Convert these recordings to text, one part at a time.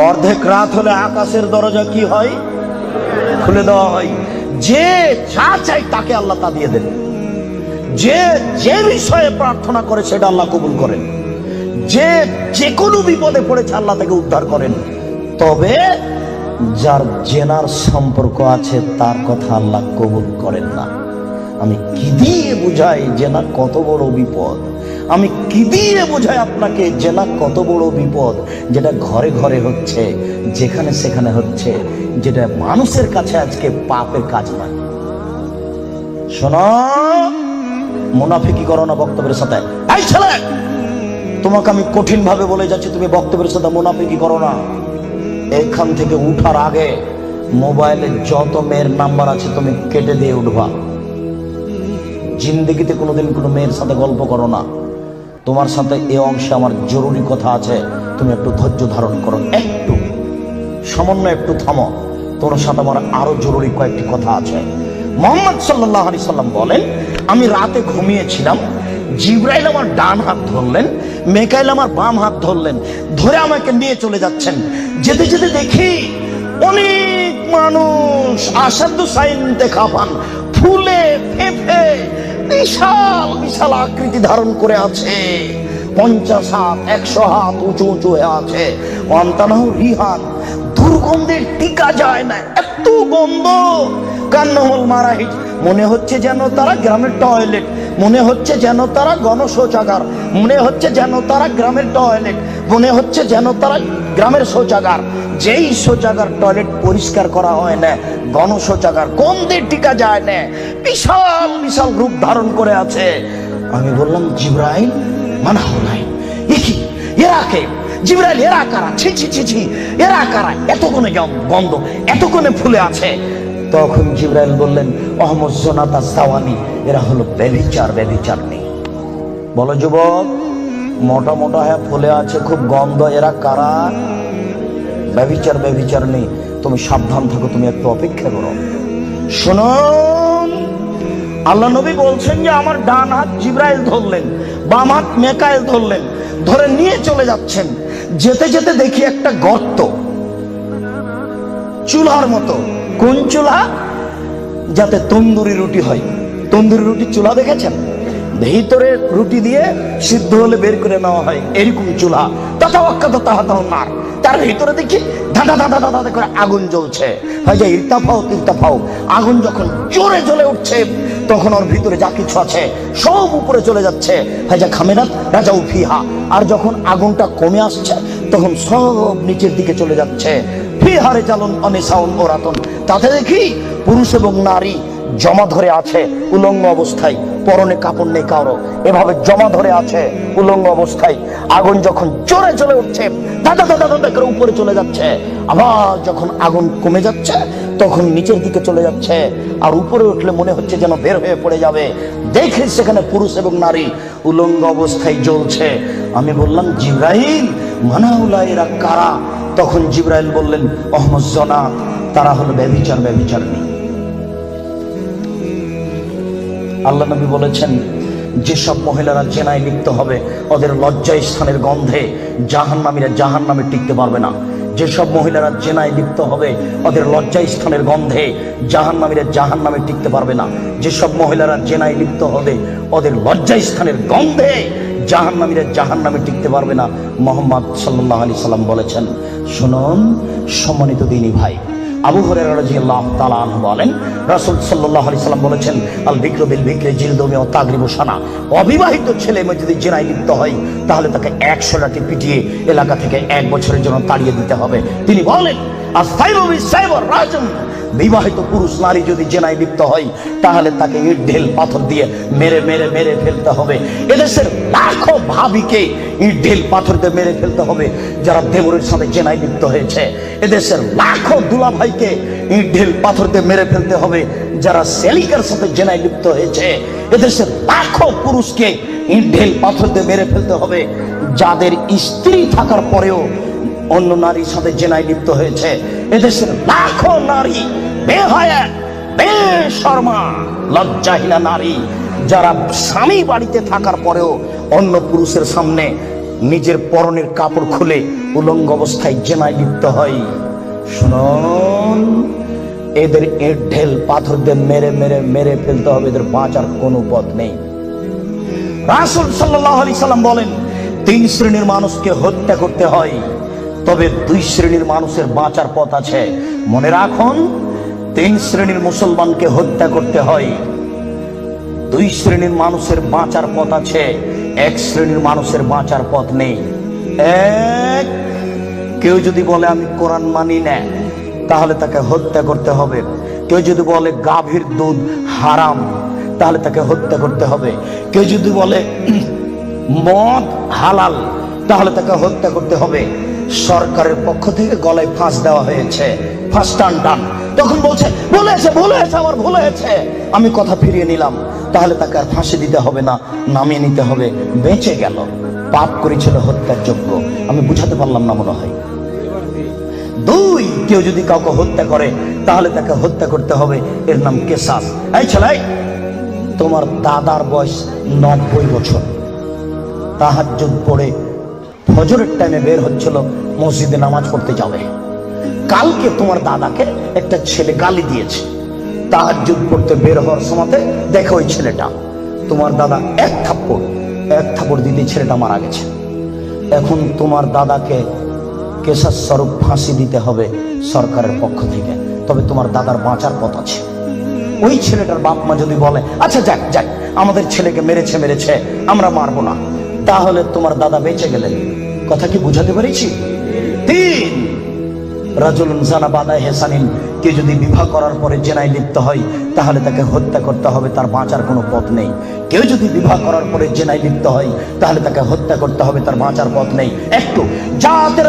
অর্ধেক রাত হলে আকাশের দরজা কি হয়? খুলে দেওয়া হয়। যে যা চাই তাকে আল্লাহ তা দিয়ে দেন। যে যে বিষয়ে প্রার্থনা করে সেটা আল্লাহ কবুল করেন। যে যে কোনো বিপদে পড়েছে আল্লাহ তাকে উদ্ধার করেন। তবে যার জেনার সম্পর্ক আছে তার কথা আল্লাহ কবুল করেন না। আমি কি দিয়ে বুঝাই জেনা কত বড় বিপদ? আমি কি দিয়ে বুঝাই আপনাকে জেনা কত বড় বিপদ? যেটা ঘরে ঘরে হচ্ছে, যেখানে সেখানে হচ্ছে, যেটা মানুষের কাছে আজকে পাপের কাজ নয়। শোনো, মুনাফিকি করো না বক্তব্যের সাথে। এই ছেলে, তোমাকে আমি কঠিন ভাবে বলে যাচ্ছি, তুমি বক্তব্যের সাথে মুনাফিকি করো না। এখান থেকে উঠার আগে মোবাইলে যত মেয়ের নাম্বার আছে তুমি কেটে দিয়ে উঠবা। জিন্দেগিতে কোনোদিন কোনো মেয়ের সাথে গল্প করো না। তোমার সাথে এ অংশে আমার জরুরি কথা আছে, তুমি একটু ধৈর্য ধারণ করো, একটু সামান্য একটু থামো। তোমার সাথে আমার আরো জরুরি কয়েকটি কথা আছে। মুহাম্মদ সাল্লাল্লাহু আলাইহি সাল্লাম বলেন, আমি রাতে ঘুমিয়েছিলাম, জিবরাইল আমার ডান হাত ধরলেন, মিকাইল আমার বাম হাত ধরলেন, ধরে আমাকে নিয়ে চলে যাচ্ছেন। যেতে যেতে দেখি অনেক মানুষ আসাদু সাইন দেখা পান, ফুলে ফেঁপে বিশাল বিশাল আকৃতি ধারণ করে আছে। 50 হাত 100 হাত উঁচু উঁচু হয়ে আছে। ওয়ান্তানাহু রিহান, দুর্গন্ধের টিকা যায় না, এত গন্ধ। কান্নাহুল মারাহিজ, মনে হচ্ছে যেন তারা গ্রামের টয়লেট, মনে হচ্ছে যেন তারা গণশৌচাগার, মনে হচ্ছে যেন তারা গ্রামের টয়লেট, মনে হচ্ছে যেন তারা গ্রামের শৌচাগার। যেই শৌচাগার টয়লেট পরিষ্কার করা হয় না, গণশৌচাগার, গন্ধের টিকা যায় না, বিশাল বিশাল রূপ ধারণ করে আছে। আমি বললাম, জিবরাইল মানা হলাই, কি এরা কে? জিবরাইল, এরা কারা? ছি ছি ছি ছি, এরা কারা? এত কোণে গন্ধ, এত কোণে ফুলে আছে। তখন জিবরাইল বললেন, অহমদ জোনাতা সাওয়ানি, এরা হলো ব্যভিচার, ব্যভিচার নেই। বলো যুবক, মোটা মোটা হ্যাঁ ফুলে আছে, খুব গন্ধ, এরা কারা? ব্যভিচার, ব্যভিচার নেই। তুমি সাবধান থাকো, তুমি একটু অপেক্ষা করো। শুনুন, আল্লাহ নবী বলছেন যে আমার ডান হাত জিবরাইল ধরলেন, বাম হাত মিকাইল ধরলেন, ধরে নিয়ে চলে যাচ্ছেন। যেতে যেতে দেখি একটা গর্ত, চুলার মতো। কোন চুলা? যাতে তন্দুরি রুটি হয়। তন্দুরি রুটি চুলা দেখেছেন? ভিতরে রুটি দিয়ে সিদ্ধ হলে বের করে নেওয়া হয়, এরকম চুলা। তার তার ভিতরে দেখি ধাঁধা ধাঁধা ধাঁধা করে আগুন জ্বলছে। ভাইজা ইরতাফাও তিরতাফাও, আগুন যখন জোরে জ্বলে উঠছে তখন ওর ভিতরে যা কিছু আছে সব উপরে চলে যাচ্ছে। ভাইজা খামেরাত রাজা উফিহা, আর যখন আগুনটা কমে আসছে তখন সব নিচের দিকে চলে যাচ্ছে। ফিহারে চালন অনিসাউন ওরাতন, তাতে দেখি পুরুষ এবং নারী জমা ধরে আছে উলঙ্গ অবস্থায়, পরনে কাপড় নেই কারো, এভাবে জমা ধরে আছে উলঙ্গ অবস্থায়। আগুন যখন জোরে চলে উঠছে দাদা দাদা দাদা করে উপরে চলে যাচ্ছে, আবার যখন আগুন কমে যাচ্ছে তখন নিচের দিকে চলে যাচ্ছে। আর উপরে উঠলে মনে হচ্ছে যেন বের হয়ে পড়ে যাবে। দেখে সেখানে পুরুষ এবং নারী উলঙ্গ অবস্থায় জ্বলছে। আমি বললাম, জিবরাইল মানাউলা, এরা কারা? তখন জিবরাইল বললেন, অহমদ জনা, তারা হলো ব্যভিচার, ব্যভিচার নেই। আল্লাহ নবী বলেছেন, যেসব মহিলারা জেনায় লিপ্ত হবে ওদের লজ্জা স্থানের গন্ধে জাহান্নামীরা জাহান্নামে টিকতে পারবে না। যেসব মহিলারা জেনায় লিপ্ত হবে ওদের লজ্জা স্থানের গন্ধে জাহান্নামীরা জাহান্নামে টিকতে পারবে না। যেসব মহিলারা জেনায় লিপ্ত হবে ওদের লজ্জা স্থানের গন্ধে জাহান্নামীরা জাহান্নামে টিকতে পারবে না। মুহাম্মদ সাল্লাল্লাহু আলাইহি সাল্লাম বলেছেন। শুনুন সম্মানিত দিনী ভাই, আবু হুরায়রা রাদিয়াল্লাহু তাআলা আনহু বলেন, রাসূল সাল্লাল্লাহু আলাইহি সাল্লাম বলেছেন, আল বিকরু বিল বিকরি জিলদু ওয়া তাগরিবু সানা। অবিবাহিত ছেলে মেয়ে যদি জেনায় লিপ্ত হয় তাহলে তাকে 100 লাঠি পিটিয়ে এলাকা থেকে 1 বছরের জন্য তাড়িয়ে দিতে হবে। তিনি বলেন, আস-সাইবু বিস-সাইব রাজম, বিবাহিত পুরুষ নারী যদি জেনায় লিপ্ত হয় তাহলে তাকে ইট ঢেল পাথর দিয়ে মেরে মেরে মেরে ফেলতে হবে। এদেশের লাখো ভাবিকে ইট ঢেল পাথর দিয়ে মেরে ফেলতে হবে যারা দেবরের সাথে জেনায় লিপ্ত হয়েছে। এদেশের লাখো দুলাভাইকে ইট ঢেল পাথর দিয়ে মেরে ফেলতে হবে যারা সেলিকার সাথে জেনায় লিপ্ত হয়েছে। এদেশের লাখো পুরুষকে ইট ঢেল পাথর দিয়ে মেরে ফেলতে হবে যাদের স্ত্রী থাকার পরেও অন্য নারীর সাথে জেনায় লিপ্ত হয়েছে। এদেশের লাখো নারী বেহায়া, বেশরমা, লজ্জাহীনা নারী যারা স্বামী বাড়িতে থাকার পরেও অন্য পুরুষের সামনে নিজের পরনের কাপড় খুলে উলঙ্গ অবস্থায় জেনায় লিপ্ত হয়। শুনুন, এদের ইট ঢেল পাথর দিয়ে মেরে মেরে মেরে ফেলতে হবে, এদের বাঁচার কোনো পথ নেই। রাসূল সাল্লাল্লাহু আলাইহি সাল্লাম বলেন, 3 শ্রেণীর মানুষকে হত্যা করতে হয়, তবে 2 শ্রেণীর মানুষের বাঁচার পথ আছে। মনে রাখুন, 3 শ্রেণীর মুসলমানকে হত্যা করতে হয়, 2 শ্রেণীর মানুষের বাঁচার পথ আছে, 1 শ্রেণীর মানুষের বাঁচার পথ নেই। এক, কেউ যদি বলে আমি কোরআন মানি না, তাহলে তাকে হত্যা করতে হবে। কেউ যদি বলে গাভীর দুধ হারাম, তাহলে তাকে হত্যা করতে হবে। কেউ যদি বলে মদ হালাল, তাহলে তাকে হত্যা করতে হবে। সরকারের পক্ষ থেকে গলায় ফাঁস দেওয়া হয়েছে, ফাঁস টান। তখন বলছে ভুলে হয়েছে আমার ভুল হয়েছে, আমি কথা ফিরিয়ে নিলাম, তাহলে তাকে আর ফাঁসি দিতে হবে না, নামিয়ে নিতে হবে, বেঁচে গেল। পাপ করেছিল হত্যার যোগ্য। আমি বুঝাতে পারলাম না মনে হয়। 2, কেউ যদি কাউকে হত্যা করে তাহলে তাকে হত্যা করতে হবে, এর নাম কিসাস। এই ছেলে, তোমার দাদার বয়স 90 বছর, তাহাজ্জুদ পড়ে ফজরের টাইমে বের হচ্ছিল, মসজিদে নামাজ পড়তে যাবে। কালকে তোমার দাদাকে একটা ছেলে গালি দিয়েছে, তাহাজ্জুদ পড়তে বের হওয়ার সময় দেখো ওই ছেলেটা, তোমার দাদা এক থাপ্পড় দিতে ছেলেটা মারা গেছে। এখন তোমার দাদাকে কেসাস স্বরূপ ফাঁসি দিতে হবে সরকারের পক্ষ থেকে, তবে তোমার দাদার বাঁচার পথ আছে। ওই ছেলেটার বাপ মা যদি বলে আচ্ছা যাক আমাদের ছেলেকে মেরেছে আমরা মারবো না, তাহলে তোমার দাদা বেঁচে গেলেন। কথা কি বুঝাতে পেরেছি? 3, রাজুলুন জানা বাদায় হেসানিন, কেউ যদি বিবাহ করার পরে জেনায় লিপ্ত হয় তাহলে তাকে হত্যা করতে হবে, তার বাঁচার কোনো পথ নেই। কেউ যদি বিবাহ করার পরে জেনায় লিপ্ত হয় তাহলে তাকে হত্যা করতে হবে, তার বাঁচার পথ নেই। একটু জাতের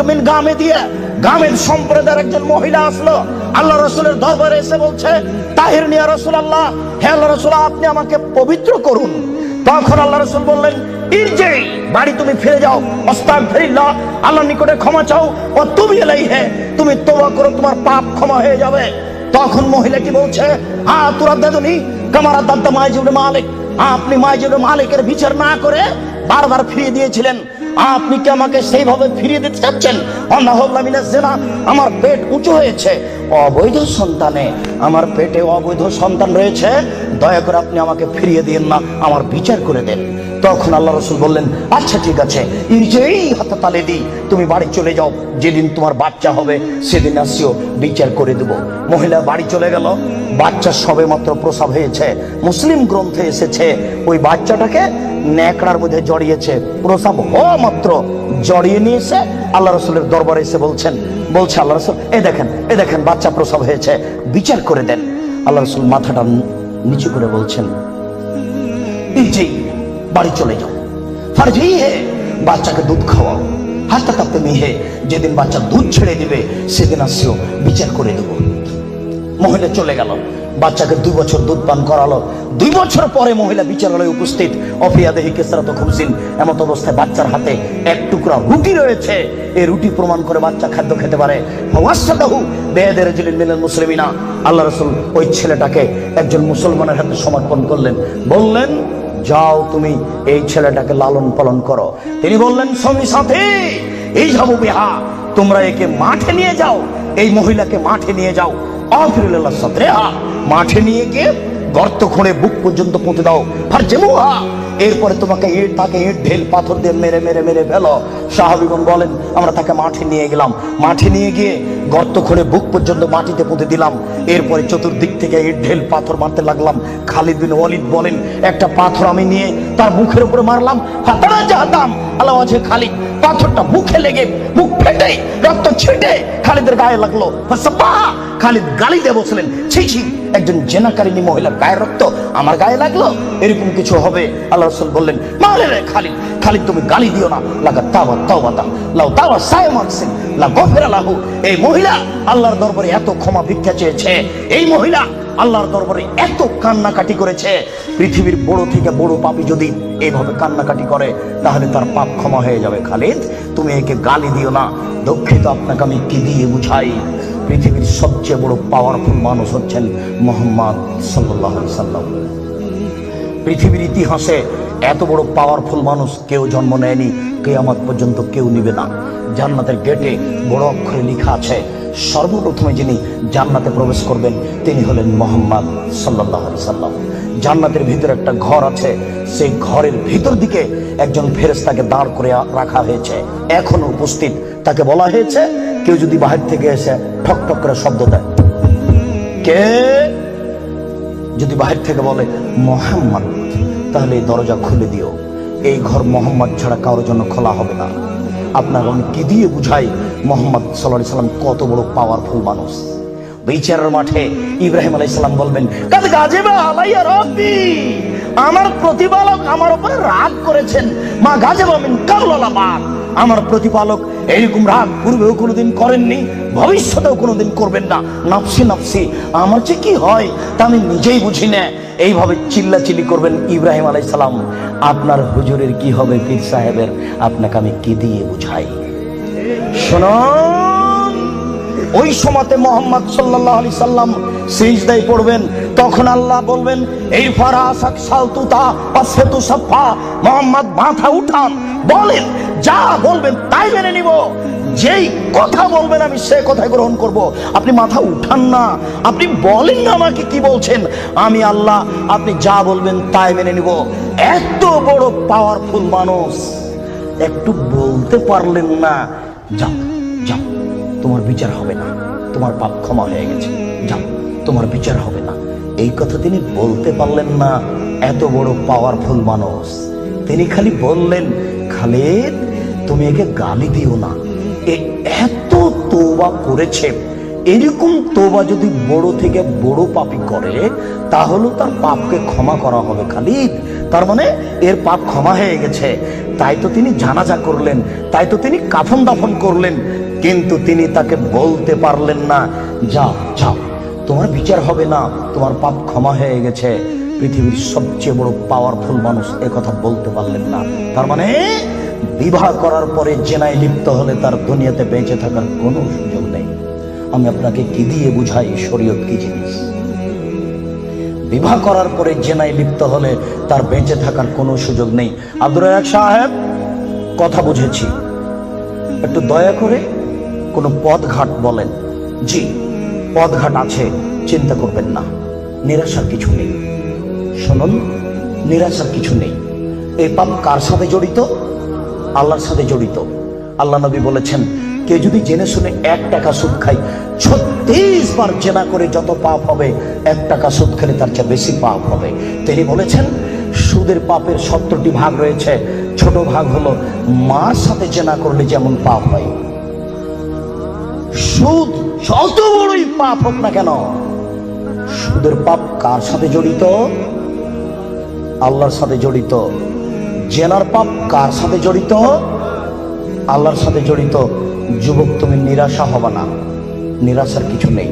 মিন গামে দিয়ে গামের সম্প্রদায়ের একজন মহিলা আসলো আল্লাহ রাসূলের দরবারে, এসে বলছে তাহিরনি ইয়া রাসূলুল্লাহ, হে আল্লাহ রাসূল আপনি আমাকে পবিত্র করুন। তখন আল্লাহ রাসূল বললেন ইরজি, বাড়ি তুমি ফিরে যাও, আস্তাগফিরুল্লাহ, আল্লাহর নিকটে ক্ষমা চাও, ও তুমি ইলাইহি, তুমি তওবা করো, তোমার পাপ ক্ষমা হয়ে যাবে। তখন মহিলাটি বলছে তুরাদ্দাদুনি কামা রাদ্দাত মাইজ ইবনে মালিক, আপনি মাইজ ইবনে মালিকের বিচার না করে বারবার ফিরিয়ে দিয়েছিলেন, আপনি কি আমাকে সেইভাবে ফিরিয়ে দিতে চাচ্ছেন? আমার পেট উঁচু হয়েছে, অবৈধ সন্তানে আমার পেটে অবৈধ সন্তান রয়েছে, দয়া করে আপনি আমাকে ফিরিয়ে দিন না, আমার বিচার করে দেন। তখন আল্লাহ রাসূল বললেন আচ্ছা ঠিক আছে, ইরজিই হাত্তা তালিদি, তুমি বাড়ি চলে যাও, যেদিন তোমার বাচ্চা হবে সেদিন আসিও, বিচার করে দেব। মহিলা বাড়ি চলে গেল, বাচ্চা সবে মাত্র প্রসব হয়েছে। মুসলিম গ্রন্থে এসেছে ওই বাচ্চাটাকে ন্যাকড়ার মধ্যে জড়িয়েছে, প্রসব হওয়া মাত্র জড়িয়ে নিয়ে এসে আল্লাহ রাসূলের দরবারে এসে বলছে আল্লাহ রাসূল এই দেখেন বাচ্চা প্রসব হয়েছে, বিচার করে দেন। আল্লাহ রাসূল মাথাটা নিচু করে বলছেন ইরজি, বাড়ি চলে যাও, ফারজি হে, বাচ্চাকে দুধ খাওয়াও, হাত্তা তাতে মিহে, যেদিন বাচ্চা দুধ ছেড়ে দিবে সেদিন আসিও, বিচার করে দেব। মহিলা চলে গেল, বাচ্চাকে 2 বছর দুধ পান করালো। 2 বছর পরে মহিলা বিচারালয়ে উপস্থিত, অফিয়াদেহি কেসরাত খুমসিন, এমত অবস্থায় বাচ্চার হাতে 1 টুকরা রুটি রয়েছে। এই রুটি প্রমাণ করে বাচ্চা খাদ্য খেতে পারে। ওয়াসাদাহু বেয়াদি রাজুলিন মিনাল মুসলিমিনা, আল্লাহ রাসূল ওই ছেলেটাকে একজন মুসলমানের হাতে সমর্পণ করলেন, বললেন যাও তুমি এই ছেলেটাকে লালন পালন করো। তিনি বললেন স্বামী সাথী এই যাবো বিহা, তোমরা একে মাঠে নিয়ে যাও, এই মহিলাকে মাঠে নিয়ে যাও, আফিরুল্লাহ সাদরিহা, মাঠে নিয়ে গিয়ে গর্ত খুঁড়ে বুক পর্যন্ত পুঁতে দাও, ফারজেমুহা, এরপরে তোমাকে তাকে ইট ঢেল পাথর দিয়ে মেরে মেরে মেরে ফেলো। সাহাবীগণ বলেন আমরা তাকে মাঠে নিয়ে গেলাম, মাঠে নিয়ে গিয়ে গর্ত খুঁড়ে বুক পর্যন্ত মাটিতে পুঁতে দিলাম, এরপরে চতুর্দিক থেকে ইট ঢেল পাথর মারতে লাগলাম। খালিদ বিন ওয়ালিদ বলেন একটা পাথর আমি নিয়ে তার মুখের উপরে মারলাম, ফাতারা জাহাদাম আল্লাহ আছে, খালিদ পাথরটা মুখে লেগে মুখ ফেটে রক্ত ছিটে খালিদের গায়ে লাগলো। খালিদ গালি দিয়ে বসলেন ছি ছি, একজন জেনাকারিনী মহিলার গায়ের রক্ত আমার গায়ে লাগলো, এরকম কিছু হবে? আল্লাহ রাসূল বললেন মালে রে খালিদ তুমি গালি দিও না, লাগা তাওবা তাওবাতা লাউ তাওয়া সায়মানসিন লা গফিরা লাহু। এই মহিলা আল্লাহর দরবারে এত ক্ষমা ভিক্ষা চেয়েছে, এই মহিলা আল্লাহর দরবারে এত কান্নাকাটি করেছে, পৃথিবীর বড় থেকে বড় পাপী যদি এইভাবে কান্নাকাটি করে তাহলে তার পাপ ক্ষমা হয়ে যাবে। খালিদ তুমি একে গালি দিও না, দুঃখিত আপনাকে আমি কি দিয়ে বুঝাই? পৃথিবীর সবচেয়ে বড় পাওয়ারফুল মানুষ হচ্ছেন মুহাম্মদ সাল্লাল্লাহু আলাইহি সাল্লাম। পৃথিবীর ইতিহাসে এত বড় পাওয়ারফুল মানুষ কেউ জন্ম নেয়নি, কিয়ামত পর্যন্ত কেউ নিবে না। জান্নাতের গেটে বড় অক্ষরে লেখা আছে, সর্বপ্রথমে যিনি জান্নাতে প্রবেশ করবেন তিনি হলেন মুহাম্মদ সাল্লাল্লাহু আলাইহি সাল্লাম। জান্নাতের ভিতরে একটা ঘর আছে, সেই ঘরের ভিতর দিকে একজন ফেরেশতাকে দাঁড় করে রাখা হয়েছে, এখনো উপস্থিত। তাকে বলা হয়েছে, কেউ যদি বাহির থেকে এসে ঠক ঠক করে শব্দ দেয়, কে যদি বাহির থেকে বলে মুহাম্মদ, তাহলে এই দরজা খুলে দিও। এই ঘর মুহাম্মদ ছাড়া কারোর জন্য খোলা হবে না। আপনার আমি কি দিয়ে বুঝাই মুহাম্মদ সাল্লাল্লাহু আলাইহি সাল্লাম কত বড় পাওয়ারফুল মানুষ। বিচারের মাঠে ইব্রাহিম আলাইহিস সালাম বলবেন, কাদ গাজিবা আলাইয়া রাব্বি, আমার প্রতিপালক আমার উপরে রাগ করেছেন। মা গাজিবা মিন কাবলা বাদ, আমার প্রতিপালক এরকম রাগ পূর্বেও কোনোদিন করেননি, ভবিষ্যতেও কোনোদিন করবেন না। নাফসি নাফসি, আমার যে কি হয় তা আমি নিজেই বুঝি না। এইভাবে চিল্লাচিল্লি করবেন ইব্রাহিম আলাইহিস সালাম। আপনার হুজুরের কি হবে, পীর সাহেবের, আপনাকে আমি কি দিয়ে বুঝাই? শুনুন, ওই সময়তে মুহাম্মদ সাল্লাল্লাহু আলাইহি সাল্লাম সিজদায় পড়বেন, তখন আল্লাহ বলবেন, এই ফারাসাক সালতুতা পাসফাতু সাফা, মুহাম্মদ মাথা উঠান, বলেন, যা বলবেন তাই মেনে নিব, যেই কথা বলবেন আমি সে কথাই গ্রহণ করব। আপনি মাথা উঠান না, আপনি বলেন না আমাকে কি বলছেন, আমি আল্লাহ, আপনি যা বলবেন তাই মেনে নিব। এত বড় পাওয়ারফুল মানুষ, একটু বলতে পারলেন না, যাও যাও, তোমার বিচার হবে না, তোমার পাপ ক্ষমা হয়ে গেছে, যাও, তোমার বিচার হবে না। এই কথা তিনি বলতে পারলেন না। এত বড় পাওয়ারফুল মানুষ, তিনি খালি বললেন, খালিদ তুমি একে গালি দিও না, এত তওবা করেছে। এরকম তওবা যদি বড় থেকে বড় পাপী করে তাহলে তার পাপকে ক্ষমা করা হবে খালিদ। তার মানে এর পাপ ক্ষমা হয়ে গেছে, তাই তো তিনি জানাজা করলেন, তাই তো তিনি কাফন দাফন করলেন। কিন্তু তিনি তাকে বলতে পারলেন না, যাও যাও, তোমার বিচার হবে না, তোমার পাপ ক্ষমা হয়ে গেছে। পৃথিবীর সবচেয়ে বড় পাওয়ারফুল মানুষ এ কথা বলতে পারলেন না। তার মানে বিবাহ করার পরে জেনায় লিপ্ত হলে তার দুনিয়াতে বেঁচে থাকার কোনো সুযোগ নেই। আমি আপনাকে কি দিয়ে বুঝাই শরীয়ত কি জিনিস? বিবাহ করার পরে জেনায় লিপ্ত হলে তার বেঁচে থাকার কোনো সুযোগ নেই। আব্দুর রাজ্জাক সাহেব, কথা বুঝেছি, একটু দয়া করে কোনো পথঘাট বলেন। জি, পথঘাট আছে, চিন্তা করবেন না, নিরাশার কিছু নেই। শুনুন, নিরাশার কিছু নেই। এই পাপ কার সাথে জড়িত? আল্লাহর সাথে জড়িত। আল্লাহ নবী বলেছেন, কেউ যদি জেনে শুনে 1 টাকা সুদ খায়, 36 বার জেনা করে যত পাপ হবে, 1 টাকা সুদ খেলে তার চেয়ে বেশি পাপ হবে। তিনি বলেছেন, সুদের পাপের 70টি ভাগ রয়েছে। ছোট ভাগ হলো মার সাথে জেনা করলে যেমন পাপ হয়। সুদ যত বড়ই পাপ হোক না কেন, সুদের পাপ কার সাথে জড়িত? আল্লাহর সাথে জড়িত। জেনার পাপ কার সাথে জড়িত? আল্লাহর সাথে জড়িত। যুবক, তুমি নিরাশা হবে না, নিরাশার কিছু নেই।